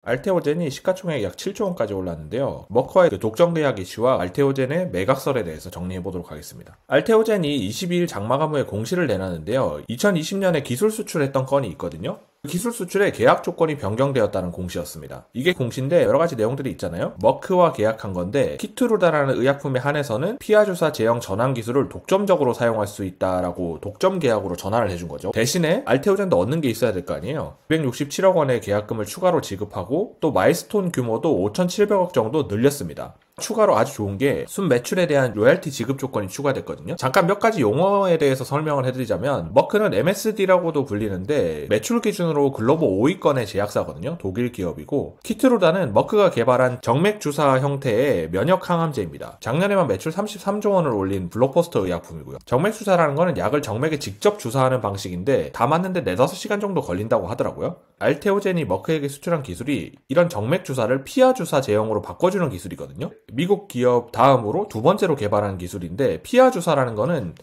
알테오젠이 시가총액 약 7조 원까지 올랐는데요. 머크와의 독점 계약 이슈와 알테오젠의 매각설에 대해서 정리해 보도록 하겠습니다. 알테오젠이 22일 장마감 후에 공시를 내놨는데요. 2020년에 기술 수출했던 건이 있거든요. 기술 수출의 계약 조건이 변경되었다는 공시였습니다. 이게 공시인데 여러 가지 내용들이 있잖아요. 머크와 계약한 건데 키트루다라는 의약품에 한해서는 피하 주사 제형 전환 기술을 독점적으로 사용할 수 있다라고 독점 계약으로 전환을 해준 거죠. 대신에 알테오젠도 얻는 게 있어야 될 거 아니에요. 267억 원의 계약금을 추가로 지급하고 또 마일스톤 규모도 5,700억 정도 늘렸습니다. 추가로 아주 좋은 게 순매출에 대한 로열티 지급 조건이 추가됐거든요. 잠깐 몇 가지 용어에 대해서 설명을 해드리자면 머크는 MSD라고도 불리는데 매출 기준으로 글로벌 5위권의 제약사거든요. 독일 기업이고 키트루다는 머크가 개발한 정맥주사 형태의 면역 항암제입니다. 작년에만 매출 33조 원을 올린 블록버스터 의약품이고요. 정맥주사라는 거는 약을 정맥에 직접 주사하는 방식인데 다 맞는데 4-5시간 정도 걸린다고 하더라고요. 알테오젠이 머크에게 수출한 기술이 이런 정맥주사를 피하 주사 제형으로 바꿔주는 기술이거든요. 미국 기업 다음으로 두 번째로 개발한 기술인데 피하 주사라는 거는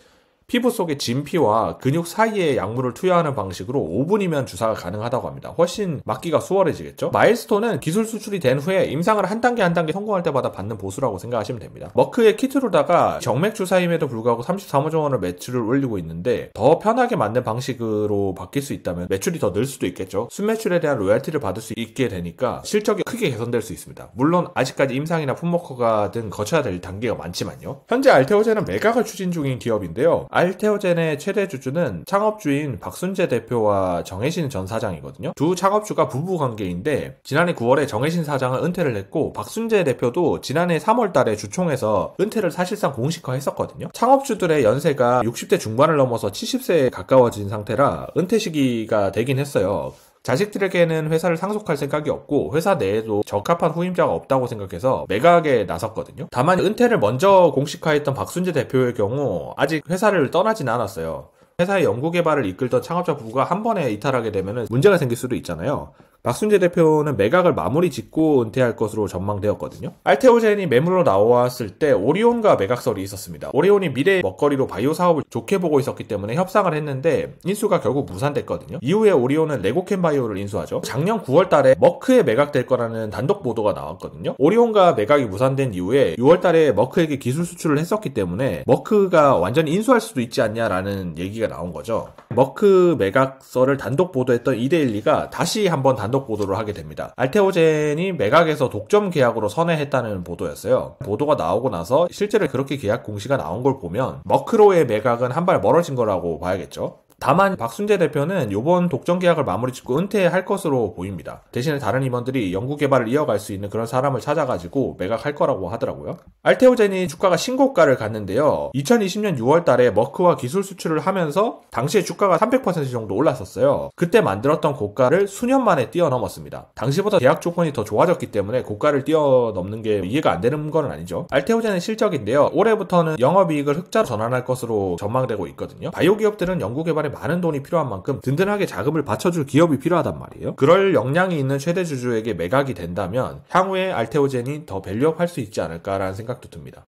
피부 속에 진피와 근육 사이에 약물을 투여하는 방식으로 5분이면 주사가 가능하다고 합니다. 훨씬 맞기가 수월해지겠죠? 마일스톤은 기술 수출이 된 후에 임상을 한 단계 한 단계 성공할 때마다 받는 보수라고 생각하시면 됩니다. 머크의 키트루다가 정맥 주사임에도 불구하고 33조 원을 매출을 올리고 있는데 더 편하게 맞는 방식으로 바뀔 수 있다면 매출이 더 늘 수도 있겠죠? 순매출에 대한 로열티를 받을 수 있게 되니까 실적이 크게 개선될 수 있습니다. 물론 아직까지 임상이나 품목허가 등 거쳐야 될 단계가 많지만요. 현재 알테오젠은 매각을 추진 중인 기업인데요. 알테오젠의 최대 주주는 창업주인 박순재 대표와 정혜신 전 사장이거든요. 두 창업주가 부부 관계인데 지난해 9월에 정혜신 사장은 은퇴를 했고 박순재 대표도 지난해 3월 달에 주총에서 은퇴를 사실상 공식화했었거든요. 창업주들의 연세가 60대 중반을 넘어서 70세에 가까워진 상태라 은퇴 시기가 되긴 했어요. 자식들에게는 회사를 상속할 생각이 없고 회사 내에도 적합한 후임자가 없다고 생각해서 매각에 나섰거든요. 다만 은퇴를 먼저 공식화했던 박순재 대표의 경우 아직 회사를 떠나진 않았어요. 회사의 연구개발을 이끌던 창업자 부부가 한 번에 이탈하게 되면 문제가 생길 수도 있잖아요. 박순재 대표는 매각을 마무리 짓고 은퇴할 것으로 전망되었거든요. 알테오젠이 매물로 나왔을 때 오리온과 매각설이 있었습니다. 오리온이 미래의 먹거리로 바이오 사업을 좋게 보고 있었기 때문에 협상을 했는데 인수가 결국 무산됐거든요. 이후에 오리온은 레고캔 바이오를 인수하죠. 작년 9월 달에 머크에 매각될 거라는 단독 보도가 나왔거든요. 오리온과 매각이 무산된 이후에 6월 달에 머크에게 기술 수출을 했었기 때문에 머크가 완전히 인수할 수도 있지 않냐라는 얘기가 나온 거죠. 머크 매각설을 단독 보도했던 이데일리가 다시 한번 단독 보도를 하게 됩니다. 알테오젠이 매각에서 독점 계약으로 선회했다는 보도였어요. 보도가 나오고 나서 실제로 그렇게 계약 공시가 나온 걸 보면 머크로의 매각은 한 발 멀어진 거라고 봐야겠죠. 다만 박순재 대표는 이번 독점 계약을 마무리 짓고 은퇴할 것으로 보입니다. 대신에 다른 임원들이 연구개발을 이어갈 수 있는 그런 사람을 찾아가지고 매각할 거라고 하더라고요. 알테오젠이 주가가 신고가를 갔는데요. 2020년 6월 달에 머크와 기술 수출을 하면서 당시에 주가가 300% 정도 올랐었어요. 그때 만들었던 고가를 수년 만에 뛰어넘었습니다. 당시보다 계약 조건이 더 좋아졌기 때문에 고가를 뛰어넘는 게 이해가 안 되는 건 아니죠. 알테오젠의 실적인데요. 올해부터는 영업이익을 흑자로 전환할 것으로 전망되고 있거든요. 바이오 기업들은 연구개발에 많은 돈이 필요한 만큼 든든하게 자금을 받쳐줄 기업이 필요하단 말이에요. 그럴 역량이 있는 최대 주주에게 매각이 된다면 향후에 알테오젠이 더 밸류업 할 수 있지 않을까라는 생각도 듭니다.